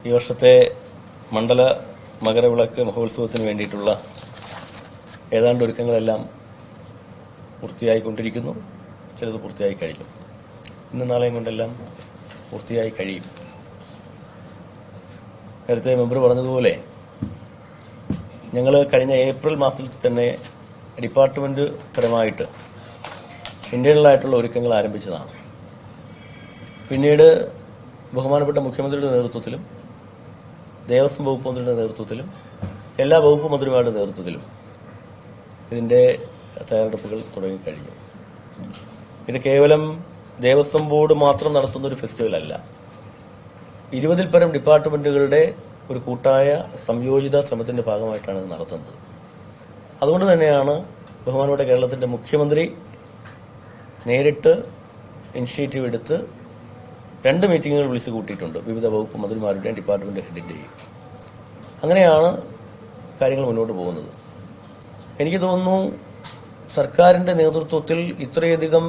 ഈ വർഷത്തെ മണ്ഡല മകരവിളക്ക് മഹോത്സവത്തിന് വേണ്ടിയിട്ടുള്ള ഏതാണ്ട് ഒരുക്കങ്ങളെല്ലാം പൂർത്തിയായിക്കൊണ്ടിരിക്കുന്നു. ചിലത് പൂർത്തിയായി കഴിഞ്ഞു. ഇന്ന് നാളെയും കൊണ്ടെല്ലാം പൂർത്തിയായി കഴിയും. നേരത്തെ മെമ്പർ പറഞ്ഞതുപോലെ ഞങ്ങൾ കഴിഞ്ഞ ഏപ്രിൽ മാസത്തിൽ തന്നെ ഡിപ്പാർട്ട്മെന്റ് പരമായിട്ട് ഇന്റേണലായിട്ടുള്ള ഒരുക്കങ്ങൾ ആരംഭിച്ചതാണ്. പിന്നീട് ബഹുമാനപ്പെട്ട മുഖ്യമന്ത്രിയുടെ നേതൃത്വത്തിലും ദേവസ്വം വകുപ്പ് മന്ത്രിയുടെ നേതൃത്വത്തിലും എല്ലാ വകുപ്പ് മന്ത്രിമാരുടെ നേതൃത്വത്തിലും ഇതിൻ്റെ തയ്യാറെടുപ്പുകൾ തുടങ്ങിക്കഴിഞ്ഞു. ഇത് കേവലം ദേവസ്വം ബോർഡ് മാത്രം നടത്തുന്ന ഒരു ഫെസ്റ്റിവൽ അല്ല. 20-ൽ പരം ഡിപ്പാർട്ട്മെന്റുകളുടെ ഒരു കൂട്ടായ സംയോജിത ശ്രമത്തിന്റെ ഭാഗമായിട്ടാണ് ഇത് നടത്തുന്നത്. അതുകൊണ്ട് തന്നെയാണ് ബഹുമാനപ്പെട്ട കേരളത്തിന്റെ മുഖ്യമന്ത്രി നേരിട്ട് ഇനിഷ്യേറ്റീവ് എടുത്ത് 2 മീറ്റിങ്ങുകൾ വിളിച്ചു കൂട്ടിയിട്ടുണ്ട്, വിവിധ വകുപ്പ് മന്ത്രിമാരുടെയും ഡിപ്പാർട്ട്മെന്റ് ഹെഡിന്റെയും. അങ്ങനെയാണ് കാര്യങ്ങൾ മുന്നോട്ട് പോകുന്നത്. എനിക്ക് തോന്നുന്നു സർക്കാരിന്റെ നേതൃത്വത്തിൽ ഇത്രയധികം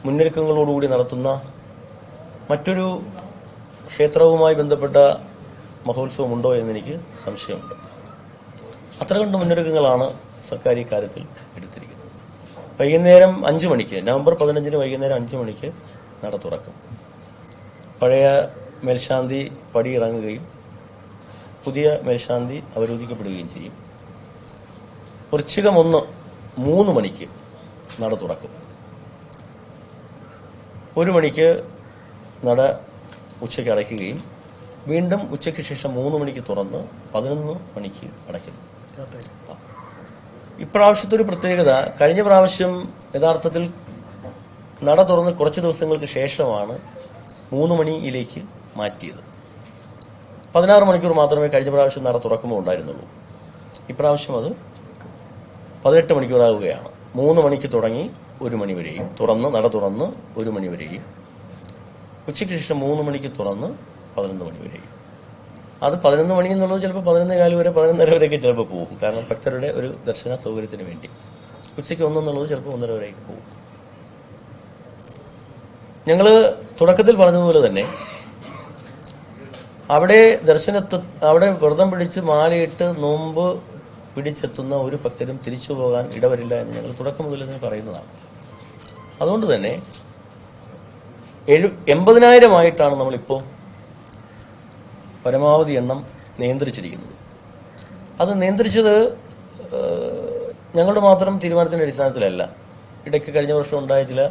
മുന്നൊരുക്കങ്ങളോടുകൂടി നടത്തുന്ന മറ്റൊരു ക്ഷേത്രവുമായി ബന്ധപ്പെട്ട മഹോത്സവമുണ്ടോ എന്നെനിക്ക് സംശയമുണ്ട്. അത്ര കണ്ട് മുന്നൊരുക്കങ്ങളാണ് സർക്കാർ ഈ കാര്യത്തിൽ എടുത്തിരിക്കുന്നത്. വൈകുന്നേരം 5 മണിക്ക്, നവംബർ 15 വൈകുന്നേരം 5 മണിക്ക് നട തുറക്കും. പഴയ മേൽശാന്തി പടിയിറങ്ങുകയും പുതിയ മേൽശാന്തി അവരോധിക്കപ്പെടുകയും ചെയ്യും. വൃശ്ചികം 1 3 മണിക്ക് നട തുറക്കും. 1 മണിക്ക് നട ഉച്ചയ്ക്ക് അടയ്ക്കുകയും വീണ്ടും ഉച്ചയ്ക്ക് ശേഷം 3 മണിക്ക് തുറന്ന് 11 മണിക്ക് അടയ്ക്കുന്നു. ഇപ്രാവശ്യത്തെ ഒരു പ്രത്യേകത, കഴിഞ്ഞ പ്രാവശ്യം യഥാർത്ഥത്തിൽ നട തുറന്ന് കുറച്ച് ദിവസങ്ങൾക്ക് ശേഷമാണ് 3 മണിയിലേക്ക് മാറ്റിയത്. 16 മണിക്കൂർ മാത്രമേ കഴിഞ്ഞ പ്രാവശ്യം നട തുറക്കുമ്പോൾ ഉണ്ടായിരുന്നുള്ളൂ. ഇപ്രാവശ്യം അത് 18 മണിക്കൂറാവുകയാണ്. 3 മണിക്ക് തുടങ്ങി 1 മണി വരെയും നട തുറന്ന് 1 മണി വരെയും, ഉച്ചയ്ക്ക് ശേഷം 3 മണിക്ക് തുറന്ന് 11 മണി വരെയും. അത് 11 മണി എന്നുള്ളത് ചിലപ്പോൾ 11:15 വരെ 11:30 വരെയൊക്കെ ചിലപ്പോൾ പോകും. കാരണം ഭക്തരുടെ ഒരു ദർശന സൗകര്യത്തിന് വേണ്ടി. ഉച്ചയ്ക്ക് 1 എന്നുള്ളത് ചിലപ്പോൾ 1:30 വരെയൊക്കെ പോകും. ഞങ്ങൾ തുടക്കത്തിൽ പറഞ്ഞതുപോലെ തന്നെ അവിടെ വ്രതം പിടിച്ച് മാലയിട്ട് നോമ്പ് പിടിച്ചെത്തുന്ന ഒരു ഭക്തരും തിരിച്ചു പോകാൻ ഇടവരില്ല എന്ന് ഞങ്ങൾ തുടക്കം മുതൽ തന്നെ പറയുന്നതാണ്. അതുകൊണ്ട് തന്നെ 80,000 നമ്മളിപ്പോൾ പരമാവധി എണ്ണം നിയന്ത്രിച്ചിരിക്കുന്നത്. അത് നിയന്ത്രിച്ചത് ഞങ്ങളുടെ മാത്രം തീരുമാനത്തിന്റെ അടിസ്ഥാനത്തിലല്ല. ഇടയ്ക്ക് കഴിഞ്ഞ വർഷം ഉണ്ടായ ചില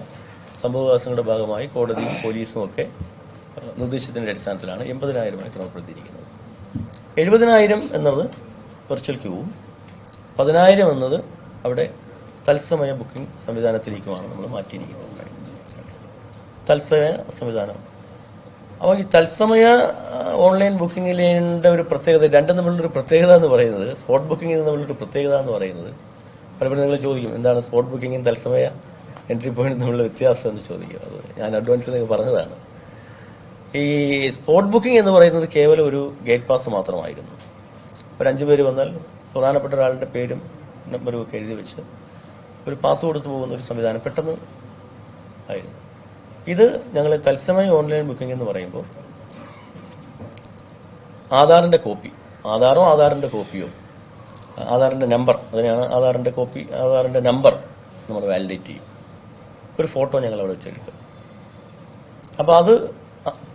സംഭവവികാസങ്ങളുടെ ഭാഗമായി കോടതിയും പോലീസും ഒക്കെ നിർദ്ദേശത്തിന്റെ അടിസ്ഥാനത്തിലാണ് 80,000 ക്രമപ്പെടുത്തിയിരിക്കുന്നത്. 70,000 എന്നത് വെർച്വൽ ക്യൂവും 10,000 എന്നത് അവിടെ തത്സമയ ബുക്കിംഗ് സംവിധാനത്തിലേക്കുമാണ് നമ്മൾ മാറ്റിയിരിക്കുന്നത്. തത്സമയ സംവിധാനം. അപ്പോൾ ഈ തത്സമയ ഓൺലൈൻ ബുക്കിങ്ങിൻ്റെ ഒരു പ്രത്യേകത, രണ്ടും തമ്മിലുള്ളൊരു പ്രത്യേകത എന്ന് പറയുന്നത്, സ്പോട്ട് ബുക്കിംഗ് തമ്മിലൊരു പ്രത്യേകത എന്ന് പറയുന്നത്, പലപ്പോഴും നിങ്ങൾ ചോദിക്കും എന്താണ് സ്പോട്ട് ബുക്കിങ്ങും തത്സമയ എൻട്രി പോയിന്റ് തമ്മിലുള്ള വ്യത്യാസം എന്ന് ചോദിക്കും. അത് ഞാൻ അഡ്വാൻസിൽ നിങ്ങൾ പറഞ്ഞതാണ്. ഈ സ്പോട്ട് ബുക്കിംഗ് എന്ന് പറയുന്നത് കേവലം ഒരു ഗേറ്റ് പാസ് മാത്രമായിരുന്നു. ഒരു 5 പേര് വന്നാൽ പ്രധാനപ്പെട്ട ഒരാളുടെ പേരും നമ്പരും ഒക്കെ എഴുതി വെച്ച് ഒരു പാസ് കൊടുത്തു പോകുന്ന ഒരു സംവിധാനം പെട്ടെന്ന് ആയിരുന്നു. ഇത് ഞങ്ങൾ തത്സമയ ഓൺലൈൻ ബുക്കിംഗ് എന്ന് പറയുമ്പോൾ ആധാറിന്റെ കോപ്പി, ആധാറിന്റെ കോപ്പിയോ ആധാറിന്റെ നമ്പർ, അതിനെയാണ് ആധാറിന്റെ നമ്പർ നമ്മൾ വാലിഡേറ്റ് ചെയ്യും. ഒരു ഫോട്ടോ ഞങ്ങൾ അവിടെ വെച്ചെടുക്കും. അപ്പോൾ അത്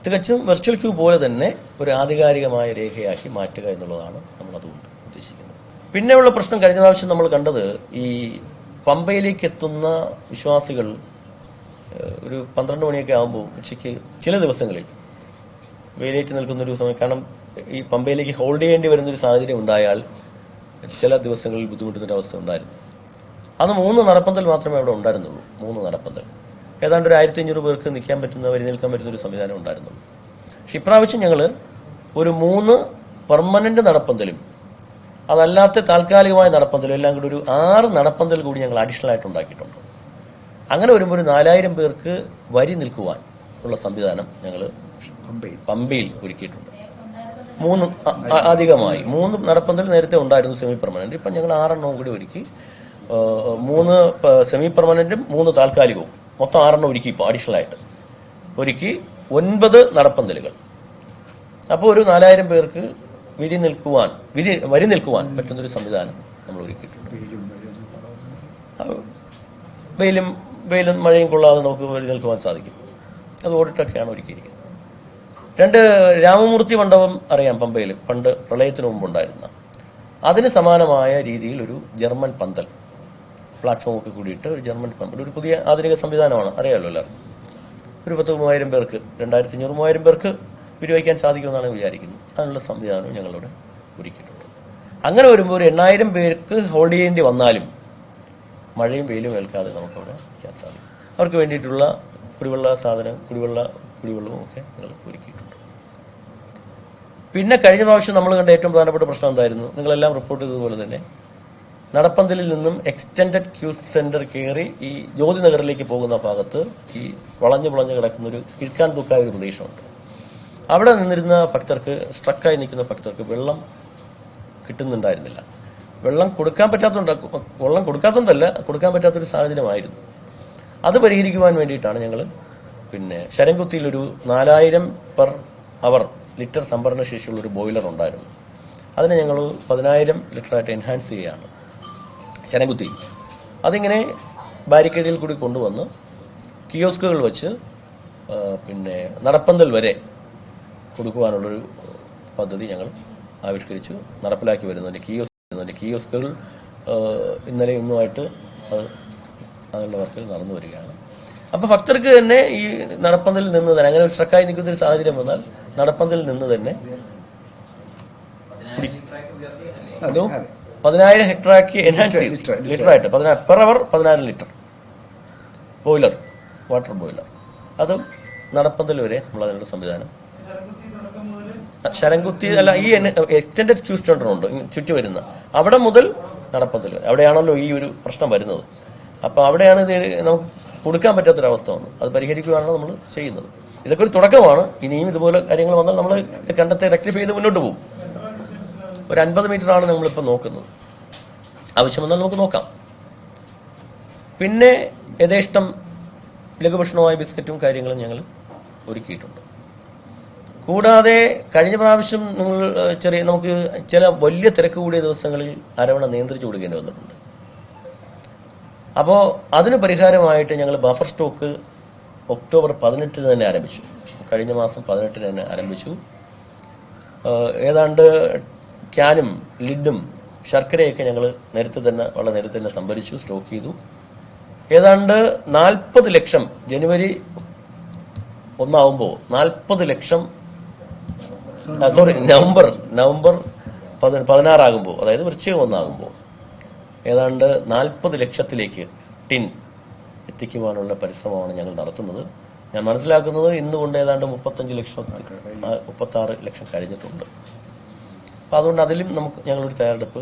തികച്ചും വെർച്വൽ ക്യൂ പോലെ തന്നെ ഒരു ആധികാരികമായ രേഖയാക്കി മാറ്റുക എന്നുള്ളതാണ് നമ്മൾ അതുകൊണ്ട് ഉദ്ദേശിക്കുന്നത്. പിന്നെയുള്ള പ്രശ്നം, കഴിഞ്ഞ പ്രാവശ്യം നമ്മൾ കണ്ടത്, ഈ പമ്പയിലേക്ക് എത്തുന്ന വിശ്വാസികൾ ഒരു 12 മണിയൊക്കെ ആകുമ്പോൾ ഉച്ചയ്ക്ക് ചില ദിവസങ്ങളിൽ വെയിലേറ്റ് നിൽക്കുന്നൊരു സമയം, കാരണം ഈ പമ്പയിലേക്ക് ഹോൾഡ് ചെയ്യേണ്ടി വരുന്നൊരു സാഹചര്യം ഉണ്ടായാൽ ചില ദിവസങ്ങളിൽ ബുദ്ധിമുട്ടുന്നൊരവസ്ഥ ഉണ്ടായിരുന്നു. അന്ന് 3 നടപ്പന്തൽ മാത്രമേ അവിടെ ഉണ്ടായിരുന്നുള്ളൂ. 3 നടപ്പന്തൽ, ഏതാണ്ട് ഒരു 1,500 പേർക്ക് നിൽക്കാൻ പറ്റുന്ന, വരി നിൽക്കാൻ പറ്റുന്ന ഒരു സംവിധാനം ഉണ്ടായിരുന്നുള്ളൂ. പക്ഷെ ഇപ്രാവശ്യം ഞങ്ങൾ ഒരു 3 പെർമനന്റ് നടപ്പന്തലും അതല്ലാത്ത താൽക്കാലികമായ നടപ്പന്തലും എല്ലാം കൂടി ഒരു 6 നടപ്പന്തൽ കൂടി ഞങ്ങൾ അഡീഷണൽ ആയിട്ട് ഉണ്ടാക്കിയിട്ടുണ്ട്. അങ്ങനെ വരുമ്പോൾ ഒരു 4,000 പേർക്ക് വരി നിൽക്കുവാൻ ഉള്ള സംവിധാനം ഞങ്ങൾ പമ്പയിൽ ഒരുക്കിയിട്ടുണ്ട്. 3 അധികമായി 3 നടപ്പന്തൽ നേരത്തെ ഉണ്ടായിരുന്നു സെമി പെർമനന്റ്. ഇപ്പം ഞങ്ങൾ 6 എണ്ണവും കൂടി ഒരുക്കി. 3 സെമി പെർമനന്റും 3 താൽക്കാലികവും, മൊത്തം 6 എണ്ണം ഒരുക്കി. ഇപ്പോൾ അഡീഷണൽ ആയിട്ട് ഒരുക്കി 9 നടപ്പന്തലുകൾ. അപ്പോൾ ഒരു 4000 പേർക്ക് വരി നിൽക്കുവാൻ പറ്റുന്നൊരു സംവിധാനം നമ്മൾ ഒരുക്കിയിട്ടുണ്ട്. വെയിലും മഴയും കൊള്ളാതെ നമുക്ക് വരി നിൽക്കുവാൻ സാധിക്കും. അത് ഓടിട്ടൊക്കെയാണ് ഒരുക്കിയിരിക്കുന്നത്. 2 രാമമൂർത്തി മണ്ഡപം അറിയാം, പമ്പയിൽ പണ്ട് പ്രളയത്തിന് മുമ്പുണ്ടായിരുന്ന. അതിന് സമാനമായ രീതിയിൽ ഒരു ജർമ്മൻ പന്തൽ, പ്ലാറ്റ്ഫോമൊക്കെ കൂടിയിട്ട് ഒരു ജർമ്മൻ പന്തൽ, ഒരു പുതിയ ആധുനിക സംവിധാനമാണ്, അറിയാമല്ലോ എല്ലാവർക്കും. ഒരു 10,000-3000 പേർക്ക്, 2500-3000 പേർക്ക് വിരിവയ്ക്കാൻ സാധിക്കുമെന്നാണ് വിചാരിക്കുന്നത്. അതിനുള്ള സംവിധാനവും ഞങ്ങളിവിടെ ഒരുക്കിയിട്ടുണ്ട്. അങ്ങനെ വരുമ്പോൾ ഒരു 8,000 പേർക്ക് ഹോൾഡ് ചെയ്യേണ്ടി വന്നാലും മഴയും വെയിലും ഏൽക്കാതെ നമുക്കവിടെ വയ്ക്കാൻ സാധിക്കും. അവർക്ക് വേണ്ടിയിട്ടുള്ള കുടിവെള്ളവും ഒക്കെ ഞങ്ങൾ ഒരുക്കിയിട്ടുണ്ട്. പിന്നെ കഴിഞ്ഞ പ്രാവശ്യം നമ്മൾ കണ്ട ഏറ്റവും പ്രധാനപ്പെട്ട പ്രശ്നം എന്തായിരുന്നു? നിങ്ങളെല്ലാം റിപ്പോർട്ട് ചെയ്തതുപോലെ തന്നെ നടപ്പന്തലിൽ നിന്നും എക്സ്റ്റൻഡഡ് ക്യൂ സെന്റർ കയറി ഈ ജ്യോതി നഗറിലേക്ക് പോകുന്ന ഭാഗത്ത് ഈ വളഞ്ഞു കിടക്കുന്ന ഒരു കിഴക്കാൻ തൂക്കായ ഒരു പ്രദേശമുണ്ട്. അവിടെ നിന്നിരുന്ന ഭക്തർക്ക്, സ്ട്രക്കായി നിൽക്കുന്ന ഭക്തർക്ക് വെള്ളം കിട്ടുന്നുണ്ടായിരുന്നില്ല. വെള്ളം കൊടുക്കാൻ പറ്റാത്തൊരു സാഹചര്യമായിരുന്നു. അത് പരിഹരിക്കുവാൻ വേണ്ടിയിട്ടാണ് ഞങ്ങൾ ശരംകുത്തിയിലൊരു 4000 പെർ അവർ ലിറ്റർ സംഭരണ ശേഷിയുള്ള ഒരു ബോയിലർ ഉണ്ടായിരുന്നു. അതിനെ ഞങ്ങൾ 10,000 ലിറ്ററായിട്ട് എൻഹാൻസ് ചെയ്യുകയാണ് ശരംകുത്തിയിൽ. അതിങ്ങനെ ബാരിക്കേഡിൽ കൂടി കൊണ്ടുവന്ന് കിയോസ്കുകൾ വെച്ച് നടപ്പന്തൽ വരെ കൊടുക്കുവാനുള്ളൊരു പദ്ധതി ഞങ്ങൾ ആവിഷ്കരിച്ചു, നടപ്പിലാക്കി വരുന്നുണ്ട്. കിയോസ്കുകൾ ഇന്നലെ ഇന്നുമായിട്ട് അതിനുള്ള വർക്കുകൾ നടന്നു വരികയാണ്. അപ്പോൾ ഭക്തർക്ക് തന്നെ ഈ നടപ്പന്തലിൽ നിന്ന് തന്നെ, അങ്ങനെ ഒരു സ്ട്രക്കായി നിൽക്കുന്ന ഒരു സാഹചര്യം വന്നാൽ നടപ്പന്തലിൽ നിന്ന് തന്നെ 10,000 ഹെക്ടറാക്കി എൻഹാൻസ് ചെയ്തു ലിറ്ററായിട്ട്, per hour 14 litre boiler, water boiler. അതും നടപ്പന്തൽ വരെ നമ്മൾ അതിനുള്ള സംവിധാനം. ശരംകുത്തി അല്ല, ഈ എക്സ്റ്റൻഡഡ് ക്യൂ സെന്റർ ഉണ്ട് ചുറ്റി വരുന്ന, അവിടെ മുതൽ നടപ്പന്തൽ വരെ. അവിടെയാണല്ലോ ഈ ഒരു പ്രശ്നം വരുന്നത്. അപ്പോൾ അവിടെയാണ് ഇത് നമുക്ക് കൊടുക്കാൻ പറ്റാത്തൊരവസ്ഥ വന്നു. അത് പരിഹരിക്കുകയാണ് നമ്മൾ ചെയ്യുന്നത്. ഇതൊക്കെ ഒരു തുടക്കമാണ്. ഇനിയും ഇതുപോലെ കാര്യങ്ങൾ വന്നാൽ നമ്മൾ ഇത് കണ്ടെത്തി റെക്ടിഫൈ ചെയ്ത് മുന്നോട്ട് പോകും. ഒരു 50 മീറ്ററാണ് നമ്മളിപ്പോൾ നോക്കുന്നത്. ആവശ്യം വന്നാൽ നമുക്ക് നോക്കാം. പിന്നെ യഥേഷ്ടം ലഘുഭക്ഷണമായ ബിസ്ക്കറ്റും കാര്യങ്ങളും ഞങ്ങൾ ഒരുക്കിയിട്ടുണ്ട്. കൂടാതെ കഴിഞ്ഞ പ്രാവശ്യം നമുക്ക് ചില വലിയ തിരക്ക് കൂടിയ ദിവസങ്ങളിൽ അരവണ നിയന്ത്രിച്ചു കൊടുക്കേണ്ടി വന്നിട്ടുണ്ട്. അപ്പോൾ അതിന് പരിഹാരമായിട്ട് ഞങ്ങൾ ബഫർ സ്റ്റോക്ക് ഒക്ടോബർ 18 തന്നെ ആരംഭിച്ചു. കഴിഞ്ഞ മാസം 18 തന്നെ ആരംഭിച്ചു. ഏതാണ്ട് ക്യാനും ലിഡും ശർക്കരയൊക്കെ ഞങ്ങൾ വളരെ നേരത്തെ തന്നെ സംഭരിച്ചു, സ്റ്റോക്ക് ചെയ്തു. ഏതാണ്ട് 40 ലക്ഷം ജനുവരി 1 ആവുമ്പോൾ 40 ലക്ഷം നവംബർ 16 ആകുമ്പോൾ, അതായത് വൃശ്ചികം 1 ആകുമ്പോൾ ഏതാണ്ട് 40 ലക്ഷത്തിലേക്ക് ടിൻ എത്തിക്കുവാനുള്ള പരിശ്രമമാണ് ഞങ്ങൾ നടത്തുന്നത്. ഞാൻ മനസ്സിലാക്കുന്നത് ഇന്നുകൊണ്ട് ഏതാണ്ട് 36 ലക്ഷം കഴിഞ്ഞിട്ടുണ്ട്. അപ്പം അതുകൊണ്ട് അതിലും ഞങ്ങളൊരു തയ്യാറെടുപ്പ്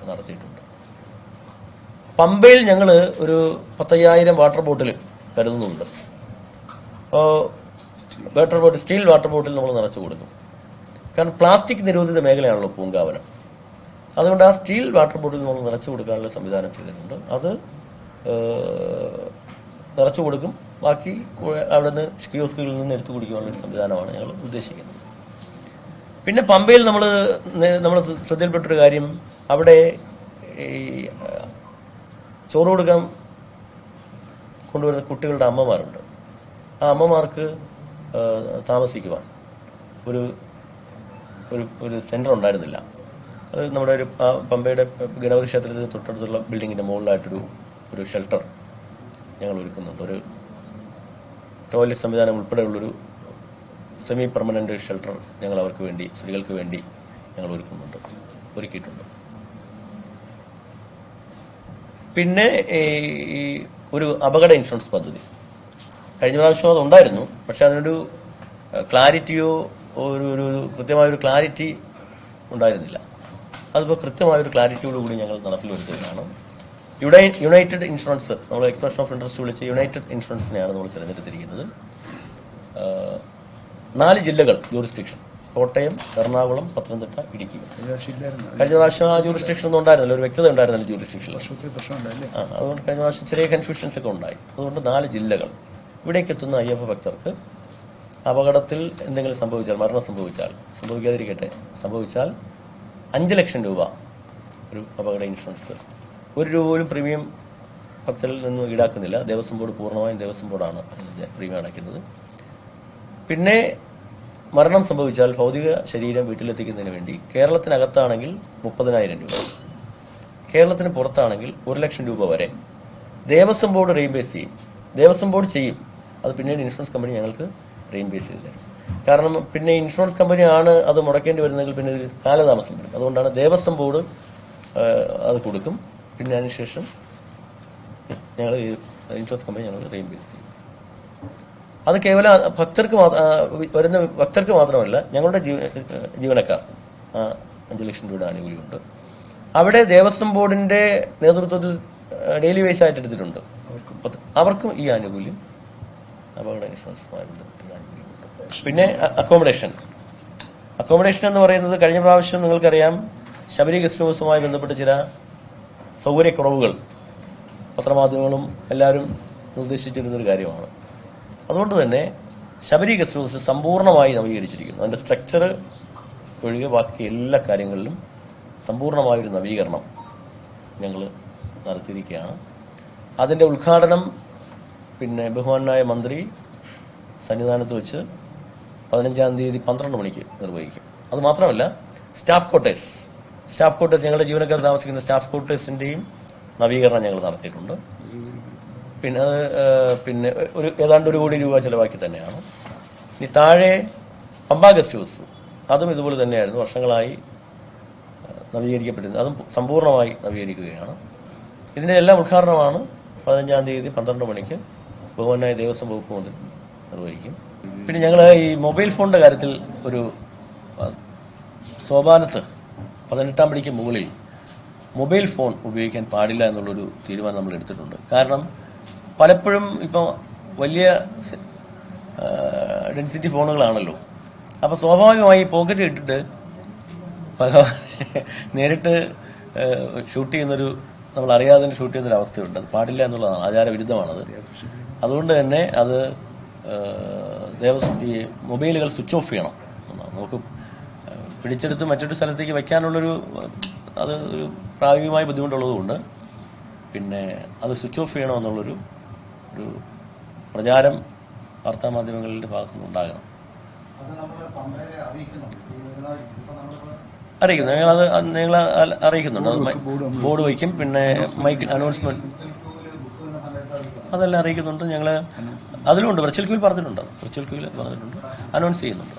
നടത്തിയിട്ടുണ്ട്. പമ്പയിൽ ഞങ്ങൾ ഒരു 10,000 വാട്ടർ ബോട്ടിൽ കരുതുന്നുണ്ട്. അപ്പോൾ സ്റ്റീൽ വാട്ടർ ബോട്ടിൽ നമ്മൾ നിറച്ചു കൊടുക്കും. കാരണം പ്ലാസ്റ്റിക് നിരോധിത മേഖലയാണല്ലോ പൂങ്കാവനം. അതുകൊണ്ട് ആ സ്റ്റീൽ വാട്ടർ ബോട്ടിൽ നമ്മൾ നിറച്ചു കൊടുക്കാനുള്ള സംവിധാനം ചെയ്തിട്ടുണ്ട്. അത് നിറച്ചു കൊടുക്കും. ബാക്കി അവിടെ നിന്ന് കിയോസ്കുകളിൽ നിന്ന് എടുത്തു കുടിക്കാനുള്ള സംവിധാനമാണ് ഞങ്ങൾ ഉദ്ദേശിക്കുന്നത്. പിന്നെ പമ്പയിൽ നമ്മൾ ശ്രദ്ധയിൽപ്പെട്ടൊരു കാര്യം, അവിടെ ഈ ചോറ് കൊടുക്കാൻ കൊണ്ടുവരുന്ന കുട്ടികളുടെ അമ്മമാരുണ്ട്. ആ അമ്മമാർക്ക് താമസിക്കുവാൻ ഒരു സെൻറ്റർ ഉണ്ടായിരുന്നില്ല. അത് നമ്മുടെ പമ്പയുടെ ഗണപതി ക്ഷേത്രത്തിന് തൊട്ടടുത്തുള്ള ബിൽഡിങ്ങിൻ്റെ മുകളിലായിട്ടൊരു ഷെൽട്ടർ ഞങ്ങൾ ഒരുക്കുന്നുണ്ട്. ഒരു ടോയ്ലറ്റ് സംവിധാനം ഉൾപ്പെടെയുള്ളൊരു സെമി പെർമനന്റ് ഷെൽട്ടർ ഞങ്ങൾ അവർക്ക് വേണ്ടി, സ്ത്രീകൾക്ക് വേണ്ടി ഞങ്ങൾ ഒരുക്കിയിട്ടുണ്ട്. പിന്നെ ഈ ഒരു അപകട ഇൻഷുറൻസ് പദ്ധതി കഴിഞ്ഞ പ്രാവശ്യം അത് ഉണ്ടായിരുന്നു. പക്ഷെ അതിനൊരു ക്ലാരിറ്റിയോ ഒരു കൃത്യമായൊരു ക്ലാരിറ്റി ഉണ്ടായിരുന്നില്ല. അതിപ്പോൾ കൃത്യമായൊരു ക്ലാരിറ്റിയോടുകൂടി ഞങ്ങൾ നടപ്പിൽ വരുത്തുകയാണ്. യുണൈറ്റഡ് ഇൻഷുറൻസ്, നമ്മൾ എക്സ്പ്രഷൻ ഓഫ് ഇൻട്രസ്റ്റ് വിളിച്ച് യുണൈറ്റഡ് ഇൻഷുറൻസിനെയാണ് നമ്മൾ തിരഞ്ഞെടുത്തിരിക്കുന്നത്. 4 ജില്ലകൾ ജൂറിസ്ഡിക്ഷൻ: കോട്ടയം, എറണാകുളം, പത്തനംതിട്ട, ഇടുക്കി. കഴിഞ്ഞ പ്രാവശ്യം ആ ജൂറിസ്ഡിക്ഷൻ ഒന്നും ഉണ്ടായിരുന്നില്ല, ഒരു വ്യക്തത ഉണ്ടായിരുന്നില്ല ജൂറിസ്ഡിക്ഷനിൽ. അതുകൊണ്ട് കഴിഞ്ഞ പ്രാവശ്യം ചെറിയ കൺഫ്യൂഷൻസ് ഒക്കെ ഉണ്ടായി. അതുകൊണ്ട് 4 ജില്ലകൾ. ഇവിടേക്ക് എത്തുന്ന അയ്യപ്പ ഭക്തർക്ക് അപകടത്തിൽ എന്തെങ്കിലും സംഭവിച്ചാൽ, മരണം സംഭവിക്കാതിരിക്കട്ടെ, സംഭവിച്ചാൽ 5 ലക്ഷം രൂപ ഒരു അപകട ഇൻഷുറൻസ്. 1 രൂപ പോലും പ്രീമിയം ഭക്തരിൽ നിന്നും ഈടാക്കുന്നില്ല. ദേവസ്വം ബോർഡ് പൂർണ്ണമായും ദേവസ്വം ബോർഡാണ് പ്രീമിയം അടയ്ക്കുന്നത്. പിന്നെ മരണം സംഭവിച്ചാൽ ഭൗതിക ശരീരം വീട്ടിലെത്തിക്കുന്നതിന് വേണ്ടി കേരളത്തിനകത്താണെങ്കിൽ 30,000 രൂപ, കേരളത്തിന് പുറത്താണെങ്കിൽ 1 ലക്ഷം രൂപ വരെ ദേവസ്വം ബോർഡ് റീഇംബേഴ്സ് ചെയ്യും. ദേവസ്വം ബോർഡ് ചെയ്യും, അത് പിന്നീട് ഇൻഷുറൻസ് കമ്പനി ഞങ്ങൾക്ക് റീഇംബേഴ്സ് ചെയ്ത് തരും. കാരണം പിന്നെ ഇൻഷുറൻസ് കമ്പനിയാണ് അത് മുടക്കേണ്ടി വരുന്നതെങ്കിൽ പിന്നെ ഒരു കാലതാമസം വരും. അതുകൊണ്ടാണ് ദേവസ്വം ബോർഡ് അത് കൊടുക്കും. പിന്നെ അതിനുശേഷം ഞങ്ങൾ ഇൻഷുറൻസ് കമ്പനി ഞങ്ങൾ റീഇംബേഴ്സ് ചെയ്യും. അത് കേവലം വരുന്ന ഭക്തർക്ക് മാത്രമല്ല, ഞങ്ങളുടെ ജീവനക്കാർ 5 ലക്ഷം രൂപയുടെ ആനുകൂല്യമുണ്ട്. അവിടെ ദേവസ്വം ബോർഡിന്റെ നേതൃത്വത്തിൽ ഡെയിലി വേസ് ആയിട്ട് എടുത്തിട്ടുണ്ട്. അവർക്കും ഈ ആനുകൂല്യം, അപകട ഇൻഷുറൻസുമായി ബന്ധപ്പെട്ട് ഈ ആനുകൂല്യമുണ്ട്. പിന്നെ അക്കോമഡേഷൻ എന്ന് പറയുന്നത് കഴിഞ്ഞ പ്രാവശ്യം നിങ്ങൾക്കറിയാം, ശബരി ഗസ്റ്റ് ഹൗസുമായി ബന്ധപ്പെട്ട് ചില സൗകര്യക്കുറവുകൾ പത്രമാധ്യമങ്ങളും എല്ലാവരും നിർദ്ദേശിച്ചിരുന്നൊരു കാര്യമാണ്. അതുകൊണ്ട് തന്നെ ശബരി ഗസ്റ്റ് ഹൗസ് സമ്പൂർണ്ണമായി നവീകരിച്ചിരിക്കുന്നു. അതിൻ്റെ സ്ട്രക്ചർ ഒഴികെ ബാക്കി എല്ലാ കാര്യങ്ങളിലും സമ്പൂർണ്ണമായൊരു നവീകരണം ഞങ്ങൾ നടത്തിയിരിക്കുകയാണ്. അതിൻ്റെ ഉദ്ഘാടനം പിന്നെ ബഹുമാനായ മന്ത്രി സന്നിധാനത്ത് വെച്ച് 15-ാം തീയതി 12 മണിക്ക് നിർവഹിക്കും. അതുമാത്രമല്ല, സ്റ്റാഫ് ക്വാർട്ടേഴ്സ് ഞങ്ങളുടെ ജീവനക്കാർ താമസിക്കുന്ന സ്റ്റാഫ് ക്വാർട്ടേഴ്സിൻ്റെയും നവീകരണം ഞങ്ങൾ നടത്തിയിട്ടുണ്ട്. പിന്നെ അത് ഒരു ഏതാണ്ട് 1 കോടി രൂപ ചിലവാക്കി തന്നെയാണ്. ഇനി താഴെ പമ്പ ഗസ്റ്റ് ഹൗസ്, അതും ഇതുപോലെ തന്നെയായിരുന്നു, വർഷങ്ങളായി നവീകരിക്കപ്പെട്ടിരുന്നത്. അതും സമ്പൂർണ്ണമായി നവീകരിക്കുകയാണ്. ഇതിൻ്റെ എല്ലാം ഉദ്ഘാടനമാണ് 15-ാം തീയതി 12 മണിക്ക് ബഹുമാനായ ദേവസ്വം വകുപ്പ് മന്ത്രി നിർവഹിക്കും. പിന്നെ ഞങ്ങൾ ഈ മൊബൈൽ ഫോണിൻ്റെ കാര്യത്തിൽ ഒരു സോപാനത്ത് 18-ാം പടിക്ക് മുകളിൽ മൊബൈൽ ഫോൺ ഉപയോഗിക്കാൻ പാടില്ല എന്നുള്ളൊരു തീരുമാനം നമ്മൾ എടുത്തിട്ടുണ്ട്. കാരണം പലപ്പോഴും ഇപ്പോൾ വലിയ ഡെൻസിറ്റി ഫോണുകളാണല്ലോ. അപ്പോൾ സ്വാഭാവികമായി പോക്കറ്റ് ഇട്ടിട്ട് നേരിട്ട് ഷൂട്ട് ചെയ്യുന്നൊരു, നമ്മൾ അറിയാതെ ഷൂട്ട് ചെയ്യുന്നൊരു അവസ്ഥയുണ്ട്. അത് പാടില്ല എന്നുള്ളതാണ്, ആചാരവിരുദ്ധമാണത്. അതുകൊണ്ട് തന്നെ അത് ഈ മൊബൈലുകൾ സ്വിച്ച് ഓഫ് ചെയ്യണം. നമുക്ക് പിടിച്ചെടുത്ത് മറ്റൊരു സ്ഥലത്തേക്ക് വയ്ക്കാനുള്ളൊരു അത് ഒരു പ്രായോഗികമായ ബുദ്ധിമുട്ടുള്ളതുകൊണ്ട് പിന്നെ അത് സ്വിച്ച് ഓഫ് ചെയ്യണമെന്നുള്ളൊരു പ്രചാരം വാർത്താമാധ്യമങ്ങളുടെ ഭാഗത്തുനിന്ന് ഉണ്ടാകണം. ഞങ്ങൾ അറിയിക്കുന്നുണ്ട്. അത് ബോർഡ് വയ്ക്കും, പിന്നെ മൈക്ക് അനൗൺസ്മെന്റ് അതെല്ലാം അറിയിക്കുന്നുണ്ട്. ഞങ്ങൾ അതിലുണ്ട്, വെർച്വൽ ക്യൂവിൽ പറഞ്ഞിട്ടുണ്ട്, അനൗൺസ് ചെയ്യുന്നുണ്ട്.